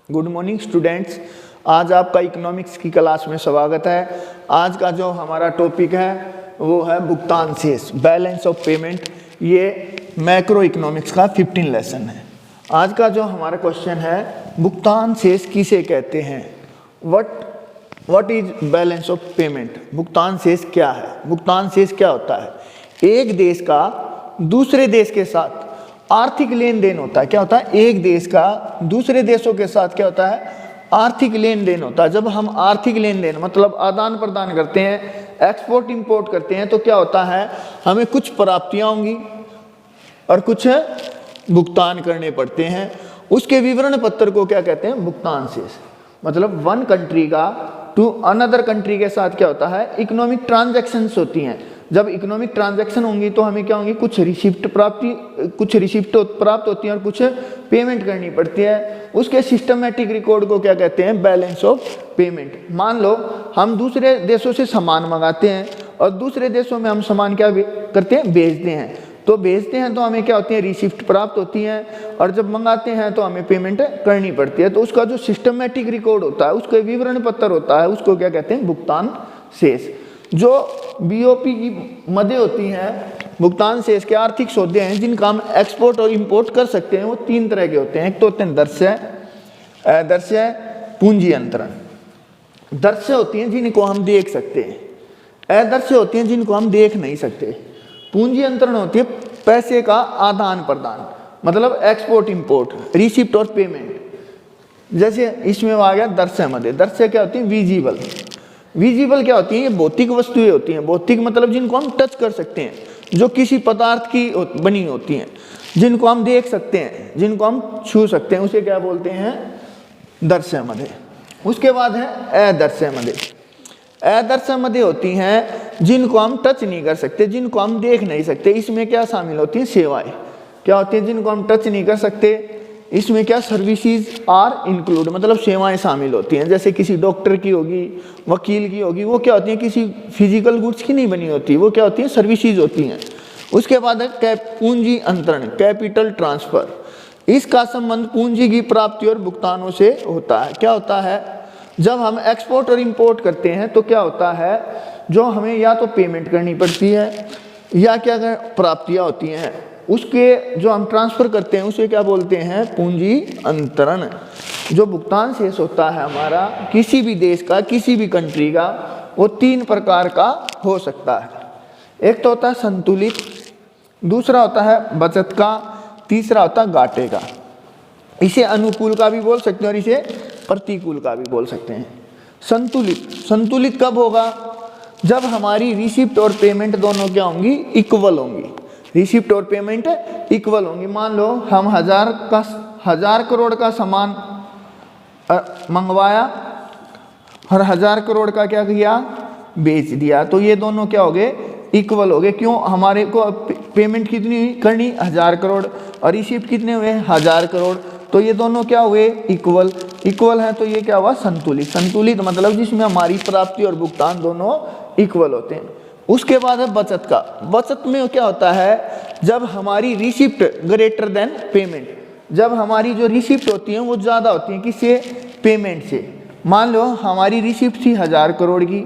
Good morning students. आज आपका economics की क्लास में स्वागत है। आज का जो हमारा टॉपिक है वो है भुगतान शेष, बैलेंस ऑफ पेमेंट। ये मैक्रो इकोनॉमिक्स का 15 लेसन है। आज का जो हमारा क्वेश्चन है, भुगतान शेष किसे कहते हैं? What is balance of payment? भुगतान शेष क्या है? भुगतान शेष क्या होता है? एक देश का दूसरे देश के साथ आर्थिक लेन देन होता है। क्या होता है? एक देश का दूसरे देशों के साथ क्या होता है? आर्थिक लेन देन होता है। जब हम आर्थिक लेन देन मतलब आदान प्रदान करते हैं, एक्सपोर्ट इंपोर्ट करते हैं, तो क्या होता है? हमें कुछ प्राप्तियां होंगी और कुछ भुगतान करने पड़ते हैं। उसके विवरण पत्र को क्या कहते हैं? भुगतान शेष। मतलब वन कंट्री का टू अनदर कंट्री के साथ क्या होता है? इकोनॉमिक ट्रांजैक्शंस होती हैं। जब इकोनॉमिक ट्रांजैक्शन होंगी तो हमें क्या होंगी? कुछ रिसिप्ट प्राप्त होती हैं और कुछ पेमेंट करनी पड़ती है। उसके सिस्टमेटिक रिकॉर्ड को क्या कहते हैं? Balance of payment. मान लो हम दूसरे देशों से सामान मंगाते हैं और दूसरे देशों में हम सामान क्या करते हैं? बेचते हैं। तो बेचते हैं तो हमें क्या होती है? रिसिप्ट प्राप्त होती हैं और जब मंगाते हैं तो हमें पेमेंट करनी पड़ती है। तो उसका जो सिस्टमेटिक रिकॉर्ड होता है, उसका विवरण पत्र होता है, उसको क्या कहते हैं? भुगतान शेष। जो बीओपी की मदें होती हैं, भुगतान शेष के आर्थिक सौदे हैं जिनका हम एक्सपोर्ट और इंपोर्ट कर सकते हैं, वो तीन तरह के होते हैं। एक तो होते हैं दर्शय, पूंजी अंतरण। दर्शय होती हैं जिनको हम देख सकते हैं, अदर्शय होती हैं जिनको हम देख नहीं सकते। पूंजी अंतरण होती है पैसे का आदान प्रदान, मतलब एक्सपोर्ट इंपोर्ट, रिसिप्ट और पेमेंट। जैसे इसमें आ गया दर्शय मदे। दर्शय क्या होती है? विजिबल क्या होती है? ये भौतिक वस्तुएं होती हैं। भौतिक मतलब जिनको हम टच कर सकते हैं, जो किसी पदार्थ की बनी होती हैं, जिनको हम देख सकते हैं, जिनको हम छू सकते हैं, उसे क्या बोलते हैं? दर्शय मदे। उसके बाद है अदर्शय मदे। अदर्शय मदे होती हैं जिनको हम टच नहीं कर सकते, जिनको हम देख नहीं सकते। इसमें क्या शामिल होती हैं? सेवाएं। क्या होती हैं? जिनको हम टच नहीं कर सकते, इसमें क्या? सर्विसेज आर इंक्लूड, मतलब सेवाएं शामिल होती हैं। जैसे किसी डॉक्टर की होगी, वकील की होगी, वो क्या होती है? किसी फिजिकल गुड्स की नहीं बनी होती, वो क्या होती है? सर्विसेज होती हैं। उसके बाद है पूंजी अंतरण, कैपिटल ट्रांसफर। इसका संबंध पूंजी की प्राप्ति और भुगतानों से होता है। क्या होता है? जब हम एक्सपोर्ट और इंपोर्ट करते हैं तो क्या होता है? जो हमें या तो पेमेंट करनी पड़ती है या क्या प्राप्तियां होती हैं, उसके जो हम ट्रांसफर करते हैं उसे क्या बोलते हैं? पूंजी अंतरण। जो भुगतान शेष होता है हमारा किसी भी देश का, किसी भी कंट्री का, वो तीन प्रकार का हो सकता है। एक तो होता है संतुलित, दूसरा होता है बचत का, तीसरा होता है घाटे का। इसे अनुकूल का भी बोल सकते हैं और इसे प्रतिकूल का भी बोल सकते हैं। संतुलित कब होगा? जब हमारी रिसिप्ट और पेमेंट दोनों क्या होंगी? इक्वल होंगी। रिसिप्ट और पेमेंट इक्वल होंगी। मान लो हम 1000 करोड़ का सामान मंगवाया और 1000 करोड़ का क्या किया? बेच दिया। तो ये दोनों क्या हो गए? इक्वल हो गए। क्यों? हमारे को पेमेंट कितनी करनी? 1000 करोड़ और रिसिप्ट कितने हुए? 1000 करोड़। तो ये दोनों क्या हुए? इक्वल है। तो ये क्या हुआ? संतुलित मतलब जिसमें हमारी प्राप्ति और भुगतान दोनों इक्वल होते हैं। उसके बाद है बचत का। बचत में क्या होता है? जब हमारी रिसिप्ट ग्रेटर देन पेमेंट, जब हमारी जो रिसिप्ट होती है वो ज़्यादा होती है किससे? पेमेंट से। मान लो हमारी रिसिप्ट थी 1000 करोड़ की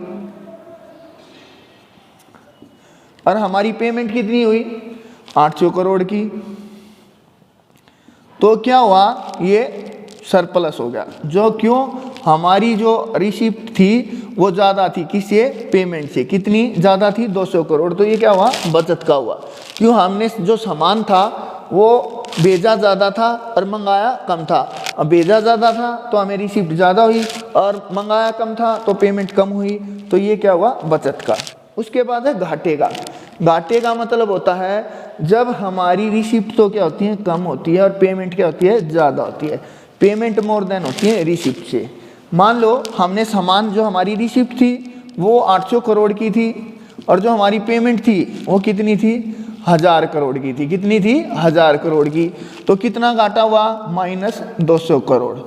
और हमारी पेमेंट कितनी हुई? 800 करोड़ की। तो क्या हुआ? ये सरप्लस हो गया। जो क्यों? हमारी जो रिसिप्ट थी वो ज़्यादा थी किससे? पेमेंट से। कितनी ज़्यादा थी? 200 करोड़। तो ये क्या हुआ? बचत का हुआ। क्यों? हमने जो सामान था वो भेजा ज़्यादा था और मंगाया कम था। अब भेजा ज़्यादा था तो हमें रिसिप्ट ज़्यादा हुई और मंगाया कम था तो पेमेंट कम हुई। तो ये क्या हुआ? बचत का। उसके बाद है घाटे का। घाटे का मतलब होता है जब हमारी रिसिप्ट तो क्या होती है? कम होती है और पेमेंट क्या होती है? ज़्यादा होती है। पेमेंट मोर देन होती है रिसिप्ट से। मान लो हमने सामान, जो हमारी रिसिप्ट थी वो 800 करोड़ की थी और जो हमारी पेमेंट थी वो कितनी थी? 1000 करोड़ की थी। कितनी थी? 1000 करोड़ की। तो कितना घाटा हुआ? -200 करोड़।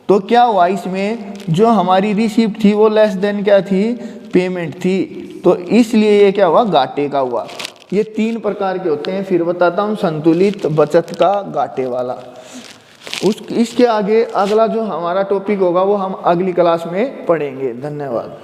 तो क्या हुआ? इसमें जो हमारी रिसिप्ट थी वो लेस देन क्या थी? पेमेंट थी। तो इसलिए ये क्या हुआ? घाटे का हुआ। ये तीन प्रकार के होते हैं। फिर बताता हूँ, संतुलित, बचत का, घाटे वाला। इसके आगे अगला जो हमारा टॉपिक होगा वो हम अगली क्लास में पढ़ेंगे। धन्यवाद।